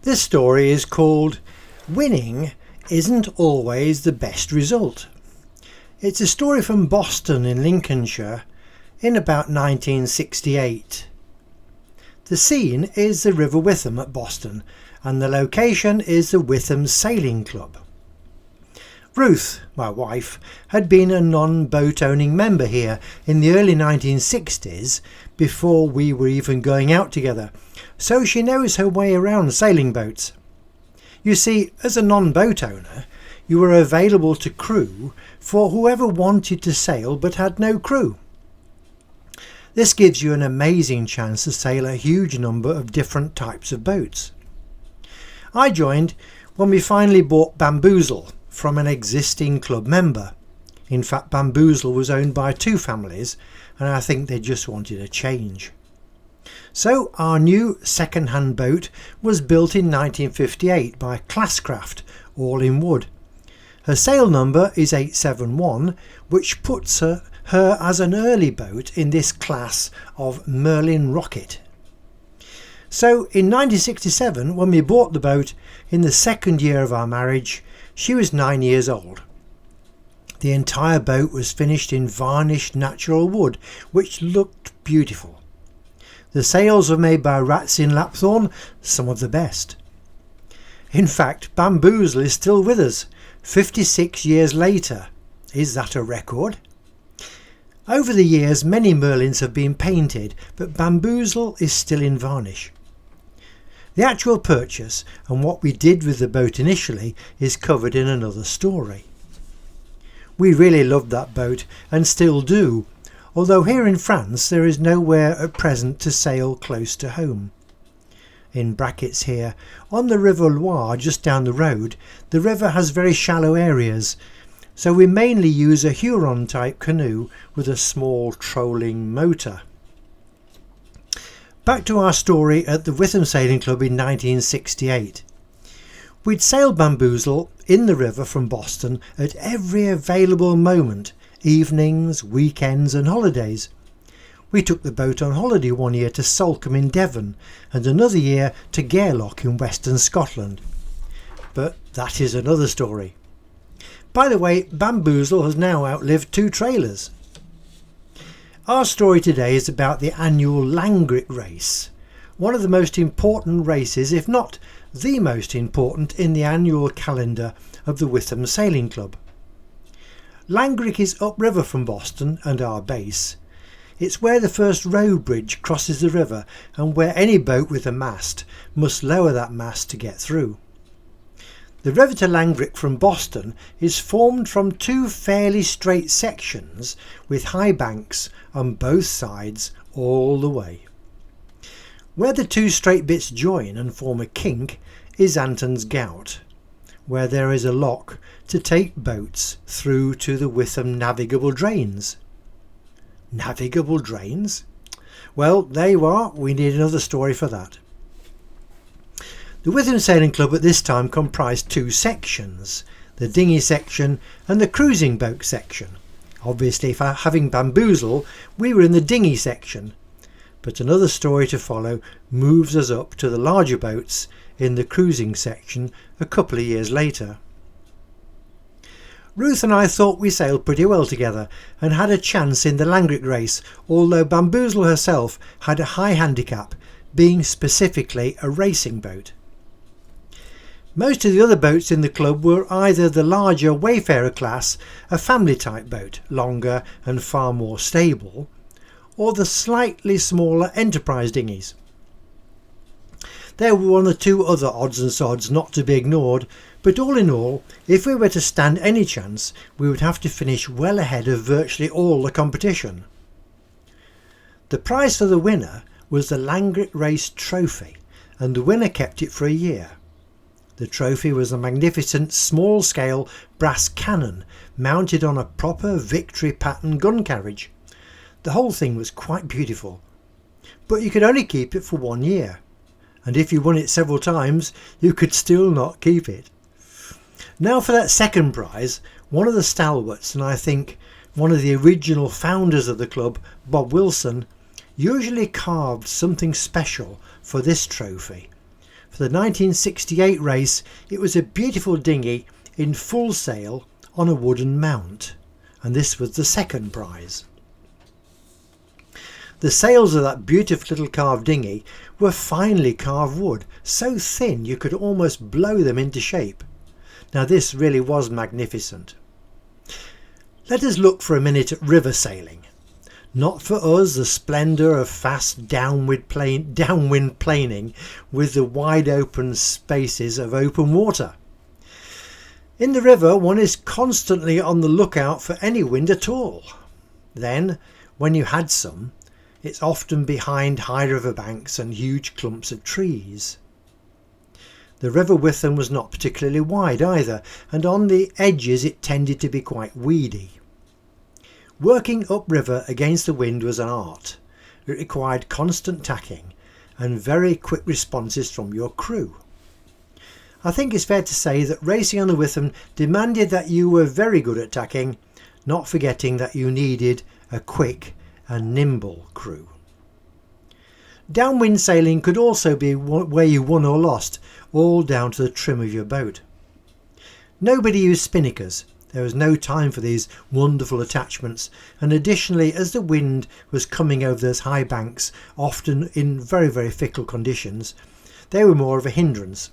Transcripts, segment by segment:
This story is called Winning Isn't Always the Best Result. It's a story from Boston in Lincolnshire in about 1968. The scene is the River Witham at Boston and the location is the Witham Sailing Club. Ruth, my wife, had been a non-boat owning member here in the early 1960s before we were even going out together, so she knows her way around sailing boats. You see, as a non-boat owner, you were available to crew for whoever wanted to sail but had no crew. This gives you an amazing chance to sail a huge number of different types of boats. I joined when we finally bought Bamboozle from an existing club member. In fact, Bamboozle was owned by two families and I think they just wanted a change. So our new second-hand boat was built in 1958 by Classcraft, all in wood. Her sail number is 871, which puts her as an early boat in this class of Merlin rocket. So in 1967, when we bought the boat in the second year of our marriage, she was 9 years old. The entire boat was finished in varnished natural wood, which looked beautiful. The sails were made by Rats in Lapthorne, some of the best. In fact, Bamboozle is still with us, 56 years later. Is that a record? Over the years, many Merlins have been painted, but Bamboozle is still in varnish. The actual purchase and what we did with the boat initially is covered in another story. We really loved that boat and still do, although here in France there is nowhere at present to sail close to home. In brackets here, on the River Loire just down the road, the river has very shallow areas, so we mainly use a Huron type canoe with a small trolling motor. Back to our story at the Witham Sailing Club in 1968. We'd sailed Bamboozle in the river from Boston at every available moment, evenings, weekends and holidays. We took the boat on holiday one year to Salcombe in Devon and another year to Gairloch in western Scotland. But that is another story. By the way, Bamboozle has now outlived two trailers. Our story today is about the annual Langrick Race, one of the most important races, if not the most important, in the annual calendar of the Witham Sailing Club. Langrick is upriver from Boston and our base. It's where the first road bridge crosses the river and where any boat with a mast must lower that mast to get through. The river to Langrick from Boston is formed from two fairly straight sections with high banks on both sides all the way. Where the two straight bits join and form a kink is Anton's Gout, where there is a lock to take boats through to the Witham navigable drains. Navigable drains? Well, there you are, we need another story for that. The Witham Sailing Club at this time comprised two sections, the dinghy section and the cruising boat section. Obviously, for having Bamboozle, we were in the dinghy section, but another story to follow moves us up to the larger boats in the cruising section a couple of years later. Ruth and I thought we sailed pretty well together and had a chance in the Langrick Race, although Bamboozle herself had a high handicap, being specifically a racing boat. Most of the other boats in the club were either the larger Wayfarer class, a family type boat, longer and far more stable, or the slightly smaller Enterprise dinghies. There were one or two other odds and sods not to be ignored, but all in all, if we were to stand any chance, we would have to finish well ahead of virtually all the competition. The prize for the winner was the Langrick Race trophy, and the winner kept it for a year. The trophy was a magnificent small-scale brass cannon mounted on a proper Victory pattern gun carriage. The whole thing was quite beautiful, but you could only keep it for 1 year, and if you won it several times you could still not keep it. Now for that second prize, one of the stalwarts, and I think one of the original founders of the club, Bob Wilson, usually carved something special for this trophy. For the 1968 race, it was a beautiful dinghy in full sail on a wooden mount, and this was the second prize. The sails of that beautiful little carved dinghy were finely carved wood, so thin you could almost blow them into shape. Now this really was magnificent. Let us look for a minute at river sailing. Not for us the splendour of fast downwind planing with the wide open spaces of open water. In the river one is constantly on the lookout for any wind at all. Then, when you had some, it's often behind high river banks and huge clumps of trees. The River Witham was not particularly wide either, and on the edges it tended to be quite weedy. Working upriver against the wind was an art. It required constant tacking and very quick responses from your crew. I think it's fair to say that racing on the Witham demanded that you were very good at tacking, not forgetting that you needed a quick and nimble crew. Downwind sailing could also be where you won or lost, all down to the trim of your boat. Nobody used spinnakers. There was no time for these wonderful attachments, and additionally, as the wind was coming over those high banks, often in very, very fickle conditions, they were more of a hindrance.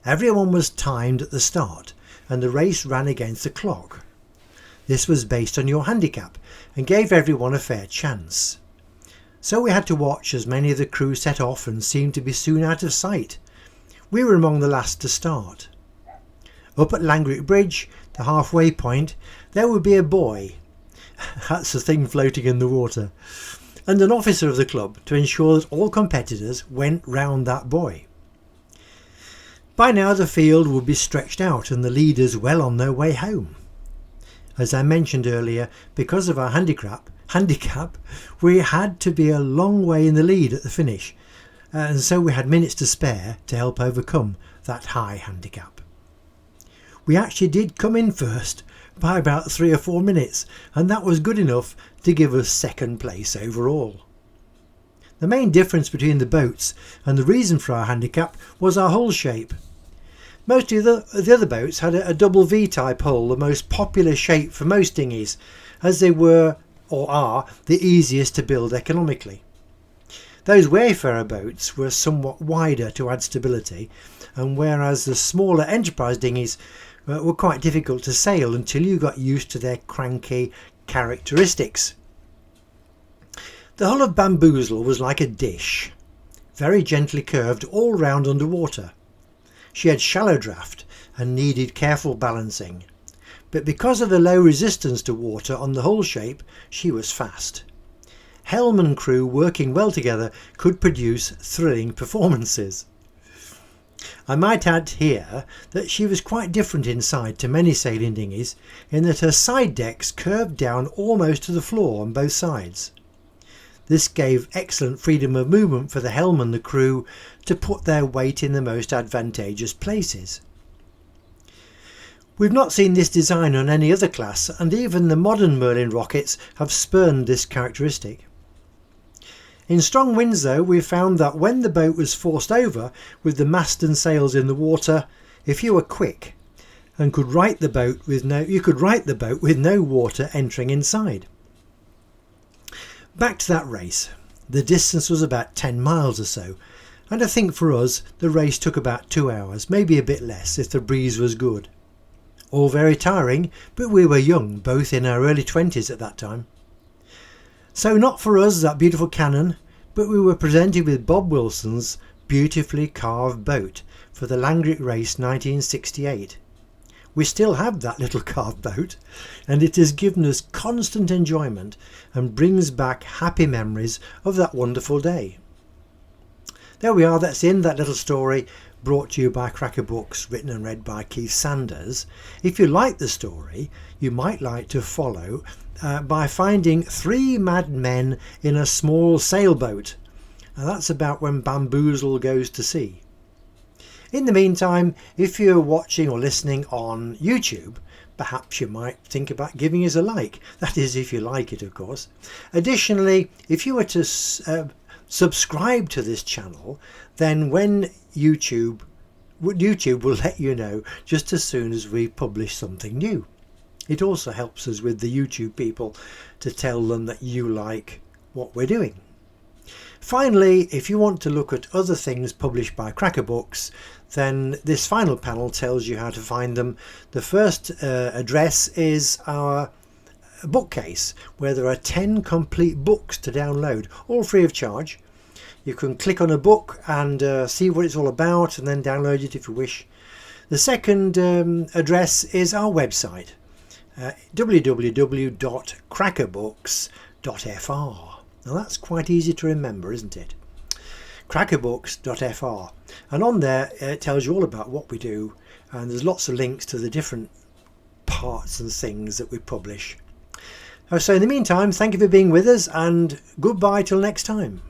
Everyone was timed at the start, and the race ran against the clock. This was based on your handicap and gave everyone a fair chance. So we had to watch as many of the crew set off and seemed to be soon out of sight. We were among the last to start. Up at Langrick Bridge, the halfway point, there would be a buoy. That's the thing floating in the water. And an officer of the club to ensure that all competitors went round that buoy. By now the field would be stretched out and the leaders well on their way home. As I mentioned earlier, because of our handicap, we had to be a long way in the lead at the finish, and so we had minutes to spare to help overcome that high handicap. We actually did come in first by about 3 or 4 minutes, and that was good enough to give us second place overall. The main difference between the boats and the reason for our handicap was our hull shape. Most of the other boats had a double V-type hull, the most popular shape for most dinghies, as they were, or are, the easiest to build economically. Those wayfarer boats were somewhat wider to add stability, and whereas the smaller enterprise dinghies were quite difficult to sail until you got used to their cranky characteristics. The hull of Bamboozle was like a dish, very gently curved all round underwater. She had shallow draft and needed careful balancing, but because of the low resistance to water on the hull shape, she was fast. Helm and crew working well together could produce thrilling performances. I might add here that she was quite different inside to many sailing dinghies in that her side decks curved down almost to the floor on both sides. This gave excellent freedom of movement for the helm and the crew to put their weight in the most advantageous places. We've not seen this design on any other class, and even the modern Merlin rockets have spurned this characteristic. In strong winds though, we found that when the boat was forced over with the mast and sails in the water, if you were quick and could right the boat with no water entering inside. Back to that race. The distance was about 10 miles or so, and I think for us the race took about 2 hours, maybe a bit less if the breeze was good. All very tiring, but we were young, both in our early 20s at that time. So not for us that beautiful cannon, but we were presented with Bob Wilson's beautifully carved boat for the Langrick Race 1968. We still have that little carved boat, and it has given us constant enjoyment and brings back happy memories of that wonderful day. There we are, that's in that little story brought to you by Cracker Books, written and read by Keith Sanders. If you like the story, you might like to follow by finding 3 mad men in a small sailboat. And that's about when Bamboozle goes to sea. In the meantime, if you're watching or listening on YouTube, perhaps you might think about giving us a like. That is, if you like it, of course. Additionally, if you were to subscribe to this channel, then when YouTube will let you know just as soon as we publish something new. It also helps us with the YouTube people to tell them that you like what we're doing. Finally, if you want to look at other things published by Cracker Books, then this final panel tells you how to find them. The first address is our bookcase, where there are 10 complete books to download, all free of charge. You can click on a book and see what it's all about and then download it if you wish. The second address is our website, www.crackerbooks.fr. Now that's quite easy to remember, isn't it? crackerbooks.fr, and on there it tells you all about what we do, and there's lots of links to the different parts and things that we publish. So in the meantime, thank you for being with us, and goodbye till next time.